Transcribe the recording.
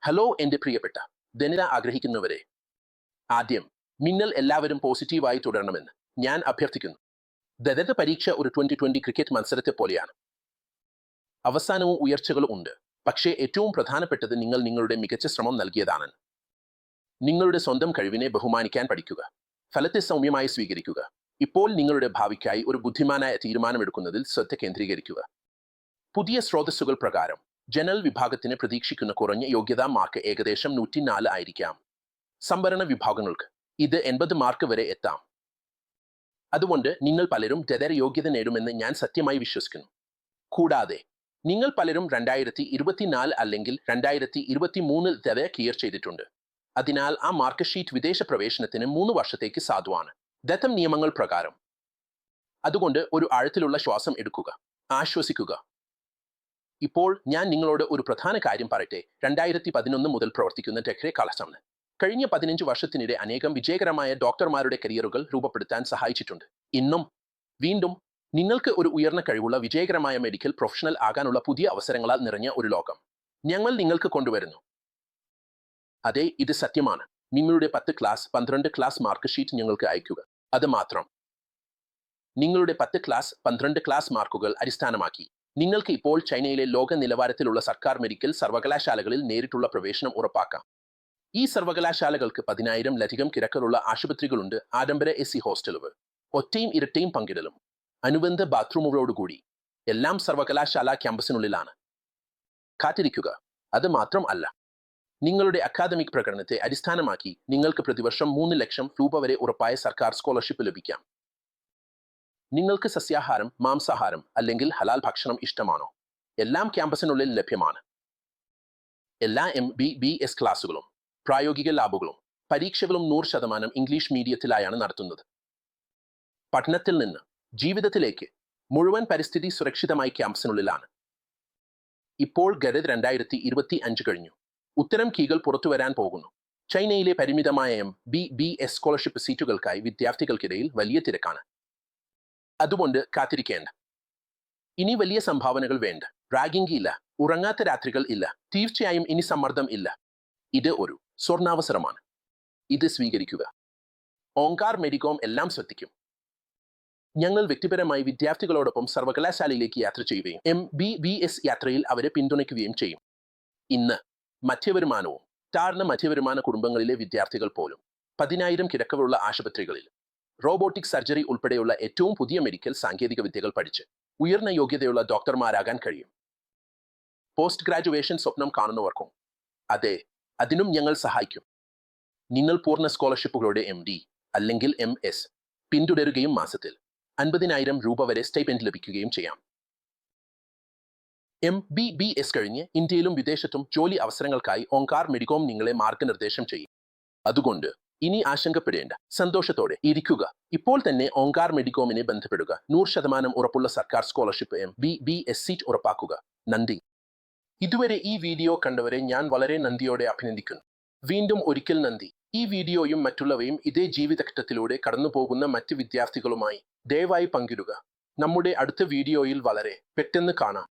Hello എൻ്റെ പ്രിയപ്പെട്ട ധനിത ആഗ്രഹിക്കുന്നവരെ, ആദ്യം നിങ്ങൾ എല്ലാവരും പോസിറ്റീവായി തുടരണമെന്ന് ഞാൻ അഭ്യർത്ഥിക്കുന്നു. ദരിദ്ര പരീക്ഷ ഒരു 2020 ക്രിക്കറ്റ് മത്സരത്തെ പോലെയാണ്. അവസാനവും ഉയർച്ചകളും ഉണ്ട്, പക്ഷേ ഏറ്റവും പ്രധാനപ്പെട്ടത് നിങ്ങൾ നിങ്ങളുടെ മികച്ച ശ്രമം നൽകിയതാണ്. നിങ്ങളുടെ സ്വന്തം കഴിവിനെ ബഹുമാനിക്കാൻ പഠിക്കുക, ഫലത്തെ സൗമ്യമായി സ്വീകരിക്കുക. ഇപ്പോൾ നിങ്ങളുടെ ഭാവിക്കായി ഒരു ബുദ്ധിമാനായ തീരുമാനമെടുക്കുന്നതിൽ ശ്രദ്ധ കേന്ദ്രീകരിക്കുക. പുതിയ സ്രോതസ്സുകൾ പ്രകാരം ജനറൽ വിഭാഗത്തിന് പ്രതീക്ഷിക്കുന്ന കുറഞ്ഞ യോഗ്യതാ മാർക്ക് ഏകദേശം 104 ആയിരിക്കാം. സംവരണ വിഭാഗങ്ങൾക്ക് ഇത് 80 മാർക്ക് വരെ എത്താം. അതുകൊണ്ട് നിങ്ങൾ പലരും ദരിദ്ര യോഗ്യത നേടുമെന്ന് ഞാൻ സത്യമായി വിശ്വസിക്കുന്നു. കൂടാതെ നിങ്ങൾ പലരും 2024 അല്ലെങ്കിൽ 2023 ദരിദ്ര ക്ലിയർ ചെയ്തിട്ടുണ്ട്. അതിനാൽ ആ മാർക്ക് ഷീറ്റ് വിദേശ പ്രവേശനത്തിന് 3 വർഷത്തേക്ക് സാധുവാണ്, ദത്തം നിയമങ്ങൾ പ്രകാരം. അതുകൊണ്ട് ഒരു ആഴത്തിലുള്ള ശ്വാസം എടുക്കുക, ആശ്വസിക്കുക. ഇപ്പോൾ ഞാൻ നിങ്ങളോട് ഒരു പ്രധാന കാര്യം പറയട്ടെ. 2011 മുതൽ പ്രവർത്തിക്കുന്ന ടെക്രെ കളക്ടറിന് കഴിഞ്ഞ 15 വർഷത്തിനിടെ അനേകം വിജയകരമായ ഡോക്ടർമാരുടെ കരിയറുകൾ രൂപപ്പെടുത്താൻ സഹായിച്ചിട്ടുണ്ട്. ഇന്നും വീണ്ടും നിങ്ങൾക്ക് ഒരു ഉയർന്ന കഴിവുള്ള വിജയകരമായ മെഡിക്കൽ പ്രൊഫഷണൽ ആകാനുള്ള പുതിയ അവസരങ്ങളാൽ നിറഞ്ഞ ഒരു ലോകം ഞങ്ങൾ നിങ്ങൾക്ക് കൊണ്ടുവരുന്നു. അതെ, ഇത് സത്യമാണ്. നിങ്ങളുടെ 10 ക്ലാസ് 12 ക്ലാസ് മാർക്ക് ഷീറ്റ് ഞങ്ങൾക്ക് അയക്കുക. അത് മാത്രം. നിങ്ങളുടെ 10 ക്ലാസ് 12 ക്ലാസ് മാർക്കുകൾ അടിസ്ഥാനമാക്കി നിങ്ങൾക്ക് ഇപ്പോൾ ചൈനയിലെ ലോക നിലവാരത്തിലുള്ള സർക്കാർ മെഡിക്കൽ സർവകലാശാലകളിൽ നേരിട്ടുള്ള പ്രവേശനം ഉറപ്പാക്കാം. ഈ സർവകലാശാലകൾക്ക് 10,000-ലധികം കിടക്കകളുള്ള ആശുപത്രികളുണ്ട്, ആഡംബര AC ഹോസ്റ്റലുകൾ, ഒറ്റയും ഇരട്ടയും പങ്കിടലും, അനുബന്ധ ബാത്റൂമുകളോടുകൂടി. എല്ലാം സർവകലാശാല ക്യാമ്പസിനുള്ളിലാണ്. കാത്തിരിക്കുക. അത് മാത്രം അല്ല, നിങ്ങളുടെ അക്കാദമിക് പ്രകടനത്തെ അടിസ്ഥാനമാക്കി നിങ്ങൾക്ക് പ്രതിവർഷം 3 ലക്ഷം രൂപ വരെ ഉറപ്പായ സർക്കാർ സ്കോളർഷിപ്പ് ലഭിക്കാം. നിങ്ങൾക്ക് സസ്യാഹാരം, മാംസാഹാരം അല്ലെങ്കിൽ ഹലാൽ ഭക്ഷണം ഇഷ്ടമാണോ? എല്ലാം ക്യാമ്പസിനുള്ളിൽ ലഭ്യമാണ്. എല്ലാ MBBS ക്ലാസുകളും പ്രായോഗിക ലാബുകളും പരീക്ഷകളും 100% ഇംഗ്ലീഷ് മീഡിയത്തിലായാണ് നടത്തുന്നത്. പഠനത്തിൽ നിന്ന് ജീവിതത്തിലേക്ക് മുഴുവൻ പരിസ്ഥിതി സുരക്ഷിതമായി ക്യാമ്പസിനുള്ളിലാണ്. ഇപ്പോൾ ഗരത് 2025 കഴിഞ്ഞു. ഉത്തരം കീകൾ പുറത്തുവരാൻ പോകുന്നു. ചൈനയിലെ പരിമിതമായ MBBS സ്കോളർഷിപ്പ് സീറ്റുകൾക്കായി വിദ്യാർത്ഥികൾക്കിടയിൽ വലിയ തിരക്കാണ്. അതുകൊണ്ട് കാത്തിരിക്കേണ്ട. ഇനി വലിയ സംഭാവനകൾ വേണ്ട. റാഗിംഗ് ഇല്ല, ഉറങ്ങാത്ത രാത്രികൾ ഇല്ല, തീർച്ചയായും ഇനി സമ്മർദ്ദം ഇല്ല. ഇത് ഒരു സ്വർണാവസരമാണ്. ഇത് സ്വീകരിക്കുക. ഓങ്കാർ മെഡിക്കോം എല്ലാം ശ്രദ്ധിക്കും. ഞങ്ങൾ വ്യക്തിപരമായി വിദ്യാർത്ഥികളോടൊപ്പം സർവകലാശാലയിലേക്ക് യാത്ര ചെയ്യുകയും MBBS യാത്രയിൽ അവരെ പിന്തുണയ്ക്കുകയും ചെയ്യും. ഇന്ന് മധ്യവരുമാനവും താഴ്ന്ന മധ്യവരുമാന കുടുംബങ്ങളിലെ വിദ്യാർത്ഥികൾ പോലും 10,000 കിടക്കകളുള്ള ആശുപത്രികളിൽ റോബോട്ടിക് സർജറി ഉൾപ്പെടെയുള്ള ഏറ്റവും പുതിയ മെഡിക്കൽ സാങ്കേതിക വിദ്യകൾ പഠിച്ച് ഉയർന്ന യോഗ്യതയുള്ള ഡോക്ടർമാരാകാൻ കഴിയും. പോസ്റ്റ് ഗ്രാജുവേഷൻ സ്വപ്നം കാണുന്നവർക്കും അതെ, അതിനും ഞങ്ങൾ സഹായിക്കും. നിങ്ങൾ പൂർണ്ണ സ്കോളർഷിപ്പുകളുടെ MD അല്ലെങ്കിൽ MS പിന്തുടരുകയും മാസത്തിൽ 50,000 രൂപ വരെ സ്റ്റൈപ്പൻഡ് ലഭിക്കുകയും ചെയ്യാം. MBBS കഴിഞ്ഞ് ഇന്ത്യയിലും വിദേശത്തും ജോലി അവസരങ്ങൾക്കായി ഓങ്കാർ മെഡിക്കോം നിങ്ങളെ മാർഗനിർദ്ദേശം ചെയ്യും. അതുകൊണ്ട് ഇനി ആശങ്കപ്പെടേണ്ട. സന്തോഷത്തോടെ ഇരിക്കുക. ഇപ്പോൾ തന്നെ ഓങ്കാർ മെഡിക്കോമിനെ ബന്ധപ്പെടുക. 100% ഉറപ്പുള്ള സർക്കാർ സ്കോളർഷിപ്പ് MBBS സീറ്റ് ഉറപ്പാക്കുക. നന്ദി. ഇതുവരെ ഈ വീഡിയോ കണ്ടവരെ ഞാൻ വളരെ നന്ദിയോടെ അഭിനന്ദിക്കുന്നു. വീണ്ടും ഒരിക്കൽ നന്ദി. ഈ വീഡിയോയും മറ്റുള്ളവയും ഇതേ ജീവിതഘട്ടത്തിലൂടെ കടന്നുപോകുന്ന മറ്റ് വിദ്യാർത്ഥികളുമായി ദയവായി പങ്കിടുക. നമ്മുടെ അടുത്ത വീഡിയോയിൽ വളരെ പെട്ടെന്ന് കാണാം.